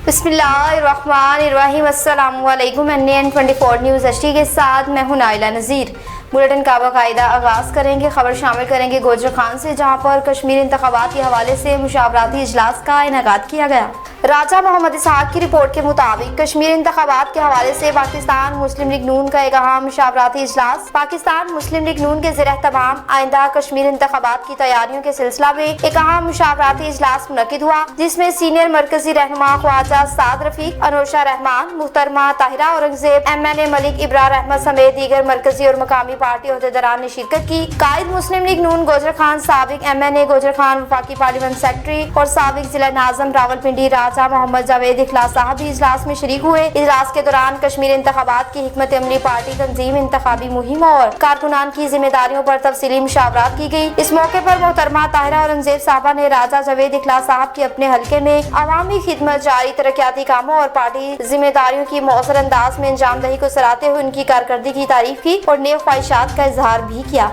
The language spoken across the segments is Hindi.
बिस्मिल्लाहिर्रहमानिर्रहीम। अस्सलामुअलैकुम। NN24 न्यूज़ HD के साथ मैं हूं नाइला नज़ीर। बुलेटिन का बाकायदा आगाज़ करेंगे। खबर शामिल करेंगे गोजर खान से, जहां पर कश्मीर इंतखाबात के हवाले से मुशावरती इजलास का इनेकाद किया गया। राजा मोहम्मद इसहाक की रिपोर्ट के मुताबिक कश्मीर इंतखाबात के हवाले से पाकिस्तान मुस्लिम लीग नून का एक अहम मुशावरती इजलास पाकिस्तान मुस्लिम लीग नून के ज़ेर तमाम आइंदा कश्मीर इंतखाबात की तैयारियों के सिलसिला में एक अहम मुशावरती इजलास मुनक्किद हुआ, जिसमें सीनियर मरकजी रहनुमा ख्वाजा साद रफीक, अनोशा रहमान, मुहतरमा ताहिरा औरंगजेब, MNA मलिक इब्रार अहमद समेत दीगर मरकजी और मकामी पार्टी अहदेदारान ने शिरकत की। कायद मुस्लिम लीग नून गोजर खान, साबिक MNA गोजर खान, वफाकी पार्लियामेंट सेक्रेटरी और साबिक जिला नाज़िम रावलपिंडी राजा मोहम्मद जावेद इखलास साहब भी इजलास में शरीक हुए। इजलास के दौरान कश्मीर इंतखाबात की हिकमत अमली, पार्टी तंजीम, इंतखाबी मुहिम और कारकुनान की जिम्मेदारियों पर तफसीली मुशावरात की गई। इस मौके पर मोहतरमा ताहिरा औरंगजेब साहबा ने राजा जावेद इखलास साहब की अपने हल्के में अवामी खिदमत, जारी तरक्याती कामों और पार्टी जिम्मेदारियों की मौसर अंदाज में अंजामदही को सराहते हुए उनकी कारकर्दगी की तारीफ की और नेक ख्वाहिशात का इजहार भी किया।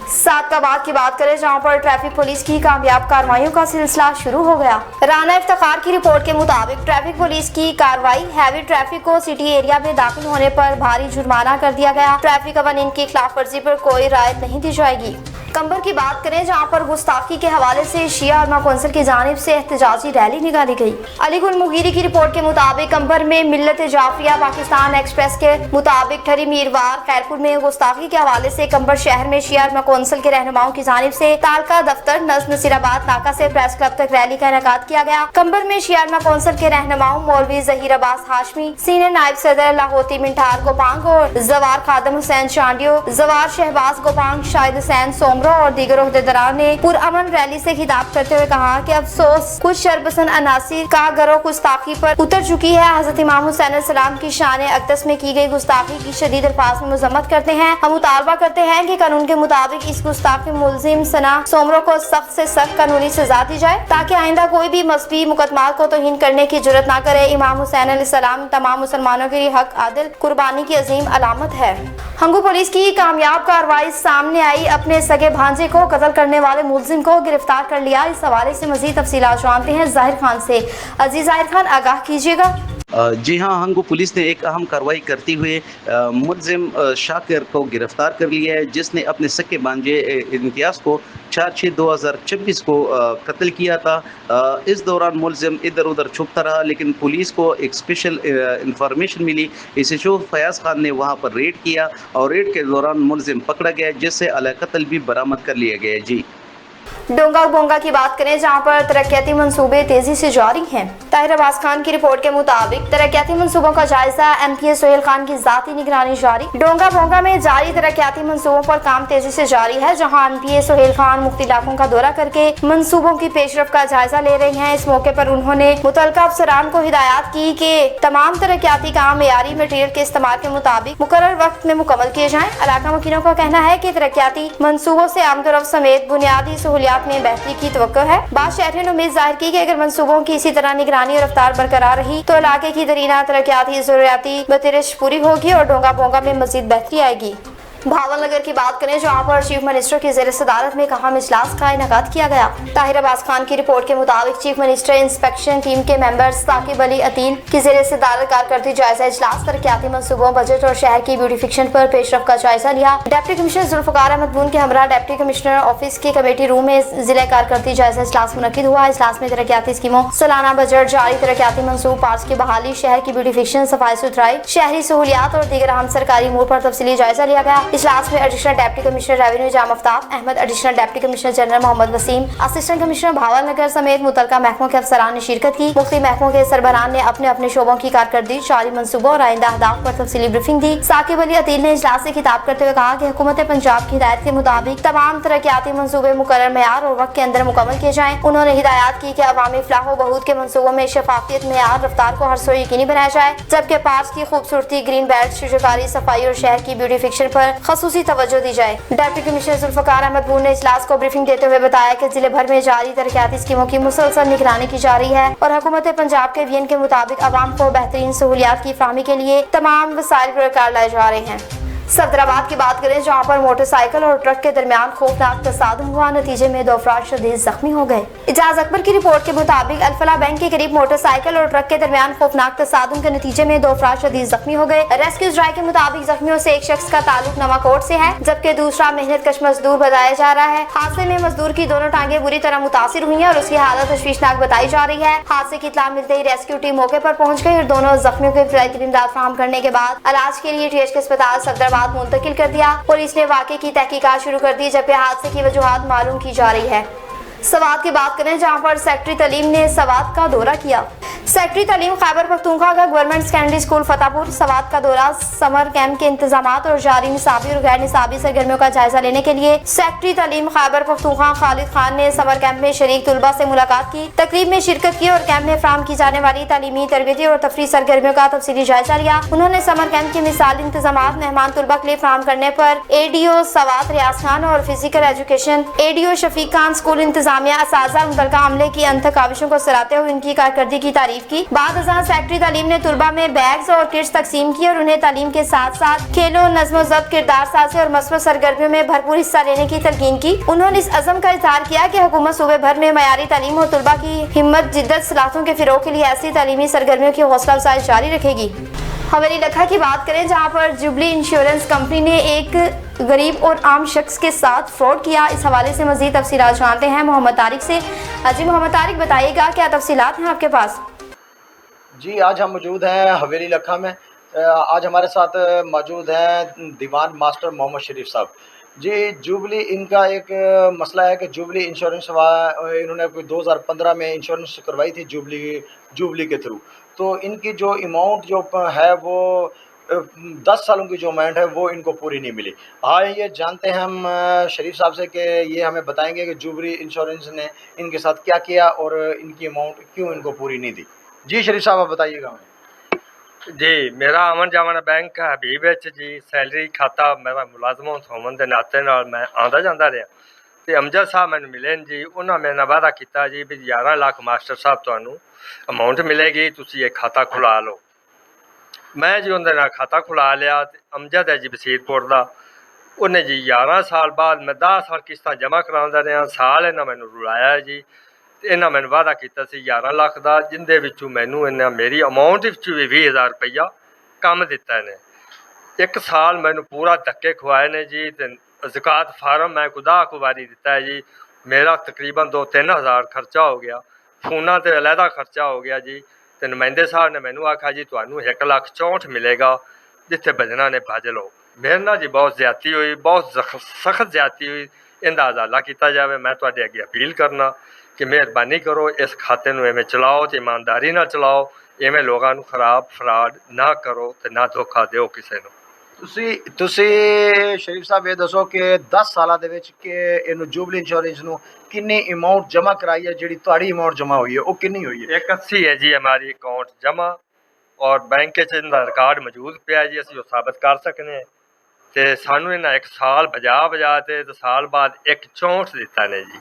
सादकाबाद की बात करें, जहां पर ट्रैफिक पुलिस की कामयाब कार्रवाइयों का सिलसिला शुरू हो गया। राना इफ्तिखार की रिपोर्ट के मुताबिक ट्रैफिक पुलिस की कार्रवाई, हैवी ट्रैफिक को सिटी एरिया में दाखिल होने पर भारी जुर्माना कर दिया गया। ट्रैफिक कवानीन की खिलाफ वर्जी पर कोई रायत नहीं दी जाएगी। कंबर की बात करें, जहां पर गुस्ताखी के हवाले से शिया उलमा कौंसिल की जानिब से एहतजाजी रैली निकाली गई। अली गुल मुगीरी की रिपोर्ट के मुताबिक कंबर में मिल्लत जाफरिया पाकिस्तान एक्सप्रेस के मुताबिक ठरी मीरवार खैरपुर में गुस्ताखी के हवाले से कंबर शहर में शिया उलमा कौंसिल के रहनुमाओं की जानिब से तालका दफ्तर नज़ नसीराबाद नाका से प्रेस क्लब तक रैली का इनेकाद किया गया। कंबर में शिया उलमा कौंसिल के रहनुमाओं मौलवी जहीर अब्बास हाशमी, सीनियर नायब सदर लाहौती मिंठार गोपांग और जवार खादम हुसैन चांडियो, जवार शहबाज गोपांग, शाहिद हुसैन सोमरो और दीगर अहदेदारान ने पुरअमन रैली से खिताब करते हुए कहा कि अफसोस कुछ शरपसंद अनासिर का गरो गुस्ताखी पर उतर चुकी है। हजरत इमाम हुसैन अलैहिस्सलाम की शान अक़दस में की गई गुस्ताखी की शदीद अल्फाज में मज़म्मत करते हैं। हम मुतालबा करते हैं कि कानून के मुताबिक इस गुस्ताखी मुलजिम सना सोमरो को सख्त से सख्त कानूनी सजा दी जाए, ताकि आइंदा कोई भी मजहबी मुकदमात को तौहीन करने की जुर्रत न करे। इमाम हुसैन अलैहिस्सलाम तमाम मुसलमानों के लिए हक, आदिल, कुर्बानी की अजीम अलामत है। हंगू पुलिस की कामयाब कार्रवाई सामने आई। अपने सगे भांजे को कत्ल करने वाले मुलजिम को गिरफ्तार कर लिया। इस हवाले से मजीद तफसीलात जानते हैं जाहिर खान से। अजीज जाहिर खान, आगाह कीजिएगा। जी हाँ, हंगू पुलिस ने एक अहम कार्रवाई करते हुए मुलजिम शाकिर को गिरफ्तार कर लिया है, जिसने अपने सके भांजे इम्तियाज़ को 4/6/2026 को कत्ल किया था। इस दौरान मुलजिम इधर उधर छुपता रहा, लेकिन पुलिस को एक स्पेशल इंफॉर्मेशन मिली। इसे शोफ फयाज खान ने वहाँ पर रेड किया और रेड के दौरान मुलजिम पकड़ा गया, जिससे अला कत्ल भी बरामद कर लिया गया। जी डोंगा बोंगा की बात करें, जहां पर तरक्याती मंसूबे तेजी से जारी हैं। ताहिर अब्बास खान की रिपोर्ट के मुताबिक तरक्याती मंसूबों का जायजा, MPA सोहेल खान की जाती निगरानी जारी। डोंगा बोंगा में जारी तरक्याती मंसूबों पर काम तेजी से जारी है, जहां MPA सोहेल खान मुख्त इलाकों का दौरा करके मंसूबों की पेशरफ का जायजा ले रहे हैं। इस मौके पर उन्होंने मुतल्लिका अफसरान को हिदायत की कि तमाम तरक्याती काम मेयारी मटीरियल के इस्तेमाल के मुताबिक मुकर्रर वक्त में मुकम्मल किए जाएं। इलाका वकीलों का कहना है कि तरक्याती मंसूबों से आमदोरफ्त समेत बुनियादी सहूलियात में बेहतरी की तवक्को है। बाद शहरियों ने उम्मीद जाहिर की कि अगर मंसूबों की इसी तरह निगरानी और रफ्तार बरकरार रही तो इलाके की दरीना तरक्याती जरूरियाती बतिरिश पूरी होगी और डोंगा बोंगा में मजीद बेहतरी आएगी। भावलनगर की बात करें, जहाँ पर चीफ मिनिस्टर की ज़ेर सदारत में एक अहम इजलास का इनेकाद किया गया। ताहिर अब्बास खान की रिपोर्ट के मुताबिक चीफ मिनिस्टर इंस्पेक्शन टीम के मेंबर्स साकिब अली अतील की ज़ेर सदारत कारकर्दगी जायजा इजलास तरक्याती मंसूबों, बजट और शहर की ब्यूटिफिकेशन पर पेशरफ का जायजा लिया। डिप्टी कमिश्नर जुल्फ़िकार अहमद बून के हमरा डिप्टी कमिश्नर ऑफिस के कमेटी रूम में जिला कारकर्दगी जायजा इजलास मुनक्किद हुआ। इजलास में तरक्याती स्कीमों, सालाना बजट, जारी तरक्याती मंसूब, पार्स की बहाली, शहर की ब्यूटिफिकेशन, सफाई सुथराई, शहरी सहूलियात और दीगर अहम सरकारी अमूर पर तफसीली जायजा लिया गया। इजलास में additional deputy commissioner revenue Jam Aftab Ahmad, additional deputy commissioner general Mohammad Waseem, assistant commissioner Bahawalnagar समेत मुतल्लिका महकमों के अफसरान ने शिरकत की। मुख्तलिफ महकमों के सरबराहान ने अपने अपने शोबों की कारकर्दगी, जारी मंसूबों और आइंदा अहदाफ पर तफसीली ब्रीफिंग दी। साकिब अली अतील ने इजलास से खिताब करते हुए कहा कि हुकूमत पंजाब की हिदायत के मुताबिक तमाम तरक्याती मंसूबे मुकर्रर मेयार और वक्त के अंदर मुकम्मल किए जाएं। उन्होंने हिदायत की कि अवामी फलाह व बहूद के मंसूबों में शफाफियत, मेयार, रफ्तार को हर सो यकीनी बनाया जाए, जबकि पार्स की खूबसूरती, ग्रीन बेल्ट, शुजाकारी, सफाई और शहर की ब्यूटिफिकेशन पर खसूसी तवज्जो दी जाए। डिप्टी कमिश्नर जुल्फकार अहमद बून ने इजलास को ब्रीफिंग देते हुए बताया कि जिले भर में जारी तरक्याती स्कीमों की मुसलसल निगरानी की जा रही है और हुकूमत पंजाब के विजन के मुताबिक आवाम को बेहतरीन सहूलियात की फराहमी के लिए तमाम वसाइल पुरकार लाए जा रहे हैं। सफदराबाद की बात करें, जहां पर मोटरसाइकिल और ट्रक के दरमियान खौफनाक तसादुम हुआ, नतीजे में 2 अफराद शदीद जख्मी हो गए। इजाज अकबर की रिपोर्ट के मुताबिक अल्फला बैंक के करीब मोटरसाइकिल और ट्रक के दरमियान खौफनाक तसादुम के नतीजे में 2 अफराद शदीद जख्मी हो गए। रेस्क्यू ड्राइव के मुताबिक जख्मियों से एक शख्स का ताल्लुक नवाकोट से है, जबकि दूसरा मेहनतकश मजदूर बताया जा रहा है। हादसे में मजदूर की दोनों टांगे बुरी तरह मुतासिर हुई है और उसकी हालत तशवीशनाक बताई जा रही है। हादसे की इत्तला मिलते ही रेस्क्यू टीम मौके पर पहुंच गई और दोनों जख्मियों को इब्तदाई इमदाद फराहम करने के बाद इलाज के लिए टीएच के अस्पताल सफदराबाद मुंतकिल कर दिया। पुलिस ने वाकये की तहकीकात शुरू कर दी, जबकि हादसे की वजूहात मालूम की जा रही है। सवात की बात करें, जहां पर सेक्रेटरी तालीम ने सवात का दौरा किया। सेक्रेटरी तालीम खैबर पख्तूनख्वा का government secondary school Fatehpur Swat का दौरा समर कैंप के इंतजामात और जारी निसाबी और गैर निसाबी सरगर्मियों का जायजा लेने के लिए सेक्रेटरी तालीम खैबर पख्तूनख्वा खालिद खान ने समर कैंप में शरीक तलबा से मुलाकात की, तकरीब में शिरकत की और कैंप में फराहम की जाने वाली तालीमी, तरबियती और तफरीही सरगर्मियों का तफसीली जायजा लिया। उन्होंने समर कैंप के मिसाली इंतजामात मेहमान तलबा के लिए फराहम करने पर एडीओ सवात रियाज खान और physical education ADO Shafiq Khan, school इंतजामिया, असातिज़ा मुतल्लिका अमले की अनथक काविशों को सराहते हुए उनकी कारकर्दगी की तारीफ की। बाद अज़ां सेक्रेटरी तालीम ने तुलबा में बैग्स और किट्स तकसीम की और उन्हें तालीम के साथ साथ खेलों, नज़्म ज़ब्त, किरदार साज़ी और मसरूफ़ सरगर्मियों में भरपूर हिस्सा लेने की तलकीन की। उन्होंने इस अज़म का इज़हार किया कि हुकूमत सूबे भर में मयारी तालीम और तुलबा की हिम्मत, जिद्दत, सलाहियतों के फ़िरोग़ के लिए ऐसी तालीमी सरगर्मियों की हौसला अफ़ज़ाई जारी रखेगी। हवेली लखा की बात करें, जहां पर जुबली इंश्योरेंस कंपनी ने एक गरीब और आम शख्स के साथ फ्रॉड किया। इस हवाले से मज़ीद तफसीलात जानते हैं मोहम्मद तारिक से। जी मोहम्मद तारिक, बताइएगा क्या तफसीलात हैं आपके पास? जी, आज हम मौजूद हैं हवेली लखा में। आज हमारे साथ मौजूद हैं दीवान मास्टर मोहम्मद शरीफ साहब। जी, जुबली इनका एक मसला है कि जुबली इंश्योरेंस इन्होंने कोई 2015 में इंश्योरेंस करवाई थी जुबली के थ्रू। तो इनकी जो अमाउंट जो है वो 10 सालों की जो अमाउंट है वो इनको पूरी नहीं मिली। हाँ, ये जानते हैं हम शरीफ साहब से कि ये हमें बताएंगे कि जुबली इंश्योरेंस ने इनके साथ क्या किया और इनकी अमाउंट क्यों इनको पूरी नहीं दी। जी शरीफ साहब, आप बताइएगा हमें। जी, मेरा अमन जामन बैंक हबीब जी सैलरी खाता मेरा मुलाजम होने के नाते मैं आंदा जाता रहा। तो अमजद साहब मैंने मिले जी, उन्होंने मेरे नाल वादा किया जी भी 11 लाख मास्टर साहब तुहानू अमाउंट मिलेगी, तुसी ये खाता खुला लो। मैं जी उनके नाल खाता खुला लिया। अमजद है जी बसीरपुर का, उन्हें जी 11 साल बाद मैं 10 साल किस्तां जमा करांदा रहा। साल इन्हें मैनू रुलाया जी। इन्हें मैंने वादा किया 11 लाख का, जिंदे विचों मैनू इन्हें मेरी अमाउंट भी 20,000 रुपया कम दिता ने। 1 साल मैनू पूरा धक्के खुआए ने जी। ज़कात फार्म मैं खुदा को वारी दिता है जी। मेरा तकरीबन 2-3 हज़ार खर्चा हो गया, फोना ते अलहदा खर्चा हो गया जी। तो नुमाइंदे साहब ने मैनू आखा जी तुहानू 1,64,00,000 मिलेगा, जिथे भजना ने भज लो। मेरे ना जी बहुत ज्यादती हुई, बहुत सख्त ज्यादती हुई। इनका हज़ाला किया जाए। मैं तुहाडे अगे अपील करना कि मेहरबानी करो, इस खाते में इवें चलाओ तो ईमानदारी ना चलाओ, इवें लोगों को खराब फ्रॉड ना करो तो ना धोखा दो किसी को। तुसी शरीफ साहब ये दसो कि 10 साल के जुबली इंश्योरेंस नू कितनी अमाउंट जमा कराई है, जी तुहाड़ी अमाउंट जमा हुई है वो कितनी हुई है? 81 है जी हमारी अकाउंट जमा, और बैंक रिकॉर्ड मौजूद पे है जी, असं साबित कर सकते हैं। तो सानू इन्हें 1 साल बजा तो साल बाद 1,64,00,000 दिता ने जी।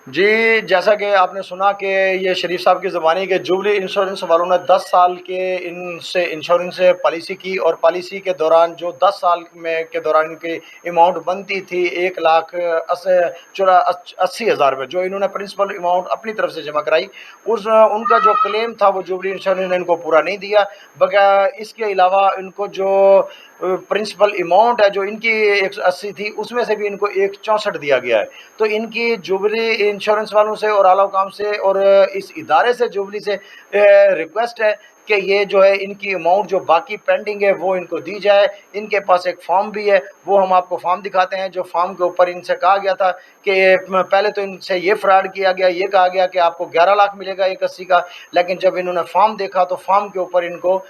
जी, जैसा कि आपने सुना कि ये शरीफ साहब की ज़बानी के जुबली इंश्योरेंस वालों ने 10 साल के इनसे इंश्योरेंस पॉलिसी की और पॉलिसी के दौरान जो 10 साल में के दौरान इनकी अमाउंट बनती थी 1,80,000 रुपये, जो इन्होंने प्रिंसिपल अमाउंट अपनी तरफ से जमा कराई, उनका जो क्लेम था वो जुबली इंश्योरेंस ने इनको पूरा नहीं दिया। बगैर इसके अलावा इनको जो प्रिंसिपल अमाउंट है जो इनकी 180 थी, उसमें से भी इनको 1,64,00,000 दिया गया है। तो इनकी जुबली इंश्योरेंस वालों से और आला हुकाम से और इस इदारे से जुबली से रिक्वेस्ट है कि ये जो है इनकी अमाउंट जो बाकी पेंडिंग है वो इनको दी जाए। इनके पास एक फॉर्म भी है, वो हम आपको फॉर्म दिखाते हैं। जो फॉर्म के ऊपर इनसे कहा गया था कि पहले तो इनसे ये फ्रॉड किया गया, ये कहा गया कि आपको 11 लाख मिलेगा 180 का, लेकिन जब इन्होंने फॉर्म देखा तो फॉर्म के ऊपर इनको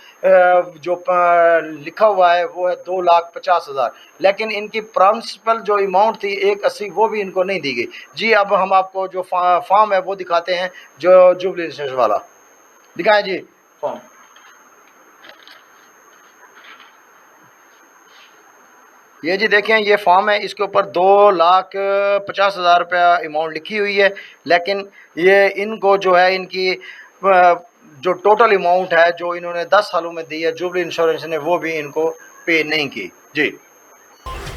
जो लिखा हुआ है वो है 2,50,000, लेकिन इनकी प्रिंसिपल जो अमाउंट थी 180 वो भी इनको नहीं दी गई। जी, अब हम आपको जो फॉर्म है वो दिखाते हैं, जो जुबली इंश्योरेंस वाला दिखाएं जी फॉर्म। ये जी देखें, ये फॉर्म है, इसके ऊपर 2,50,000 रुपया अमाउंट लिखी हुई है, लेकिन ये इनको जो है इनकी जो टोटल अमाउंट है जो इन्होंने 10 सालों में दी है जुबली इंश्योरेंस ने, वो भी इनको पे नहीं की। जी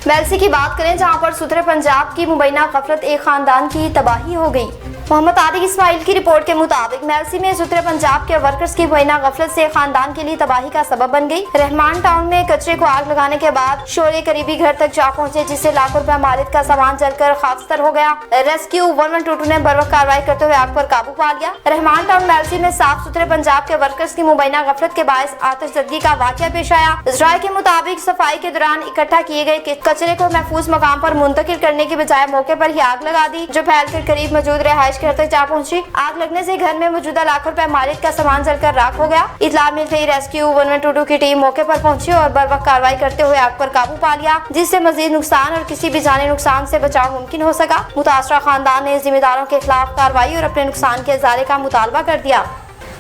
मेलसी की बात करें जहां पर सुथरे पंजाब की मुबैना गफलत एक खानदान की तबाही हो गई। मोहम्मद आदिक इस्माइल की रिपोर्ट के मुताबिक मेलसी में सुथरे पंजाब के वर्कर्स की मुबैना गफलत से खानदान के लिए तबाही का सबब बन गई। रहमान टाउन में कचरे को आग लगाने के बाद शोरे करीबी घर तक जा पहुंचे, जिससे लाखों रुपया मालिक का सामान जलकर खाकस्तर हो गया। रेस्क्यू 112 ने बर वक्त कार्रवाई करते हुए आग पर काबू पा लिया। रहमान टाउन मेलसी में साफ सुथरे पंजाब के वर्कर्स की मुबैना गफलत के बायस आतिशज़दगी का वाकया पेश आया। इजराइल के मुताबिक सफाई के दौरान इकट्ठा किए गए कचरे को महफूज मकाम पर मुंतकिल करने की बजाय मौके पर ही आग लगा दी, जो फैलकर करीब मौजूद रिहाइश घर तक जा पहुंची। आग लगने से घर में मौजूदा लाखों रुपए मालिक का सामान जलकर राख हो गया। इत्तला मिलते ही रेस्क्यू 112 की टीम मौके पर पहुंची और बर वक्त कार्रवाई करते हुए आग पर काबू पा लिया, जिससे मजीद नुकसान और किसी भी जानी नुकसान से बचाव मुमकिन हो सका। मुतासरा खानदान ने जिम्मेदारों के खिलाफ कार्रवाई और अपने नुकसान के इजारे का मुतालबा कर दिया।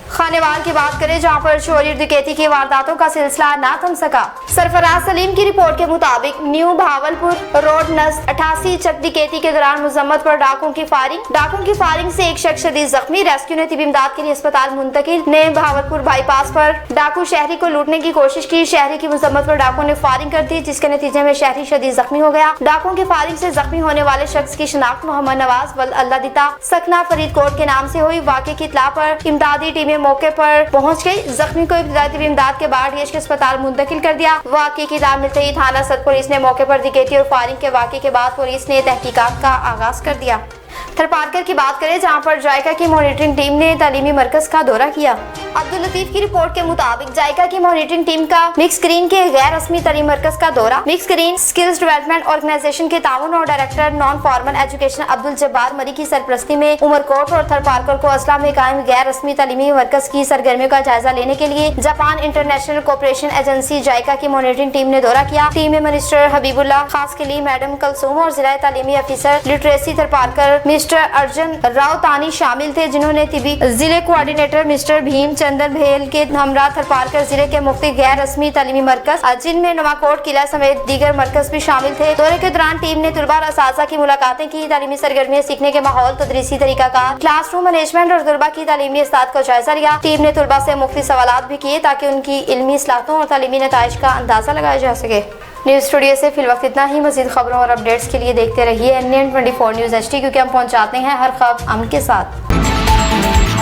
खानेवाल की बात करें जहां पर चोरी और डकैती की वारदातों का सिलसिला ना थम सका। सरफराज सलीम की रिपोर्ट के मुताबिक न्यू भावलपुर रोड नस 88 चक डकैती के दौरान मुजम्मत पर डाकुओं की फायरिंग से एक शख्स शदीद जख्मी। रेस्क्यू ने तिबी इमदाद के लिए अस्पताल मुंतकिल। ने भावलपुर बाईपास पर डाकू शहरी को लूटने की कोशिश की। शहरी की मुजम्मत पर डाकुओं ने फायरिंग कर दी, जिसके नतीजे में शहरी शदीद जख्मी हो गया। डाकुओं की फायरिंग से जख्मी होने वाले शख्स की शिनाख्त मोहम्मद नवाज वल अल्लाह दिता सकना फरीदकोट के नाम से हुई। वाक़े की इत्तला पर इमदादी टीमें मौके पर पहुंच गई। जख्मी को इब्तदाई इमदाद के बाद के अस्पताल मुंतकिल कर दिया। वाक़े की इत्तला मिलते ही थाना सद पुलिस ने मौके पर डकैती और फायरिंग के वाक़े के बाद पुलिस ने तहकीकात का आगाज कर दिया। थरपारकर की बात करें जहां पर जायका की मॉनिटरिंग टीम ने तालीमी मरकज का दौरा किया। अब्दुल लतीफ की रिपोर्ट के मुताबिक जायका की मॉनिटरिंग टीम का मिक्स ग्रीन के गैर रस्मी तालीमी मरकज का दौरा। Mix green skills development organisation के ताउन और director non formal education Abdul Jabbar Marri की सरपरस्ती में उमरकोट और थरपारकर को असला में कायम गैर रस्मी तालीमी मरकज की सरगर्मियों का जायजा लेने के लिए जापान इंटरनेशनल कोऑपरेशन एजेंसी जायका की मॉनिटरिंग टीम ने दौरा किया। टीम में मिनिस्टर हबीबुल्लाह खास के लिए मैडम कलसूम और जिला तालीमी अफसर लिटरेसी थरपारकर मिस्टर अर्जुन राव तानी शामिल थे, जिन्होंने तिबी जिले कोऑर्डिनेटर मिस्टर भीम चंदन भेल के हमरा थरपारकर जिले के मुख्य गैर रस्मी तालीमी मरकज जिनमें नवाकोट किला समेत दीगर मरकज भी शामिल थे। दौरे के दौरान टीम ने तलबा और असातिज़ा की मुलाकातें की। तालीमी सरगर्मियां, सीखने के माहौल, तदरीसी तरीकाकार, क्लासरूम मैनेजमेंट और तलबा की तालीमी इस्ताद का जायजा लिया। टीम ने तलबा से मुख्तलिफ सवालात भी किए ताकि उनकी इल्मी इस्लाहतों और तालीमी नताइज का अंदाजा लगाया जा सके। न्यूज़ स्टूडियो से फिलवक्त इतना ही। मज़ीद खबरों और अपडेट्स के लिए देखते रहिए NN24 न्यूज़ HD, क्योंकि हम पहुंचाते हैं हर खबर अमन के साथ।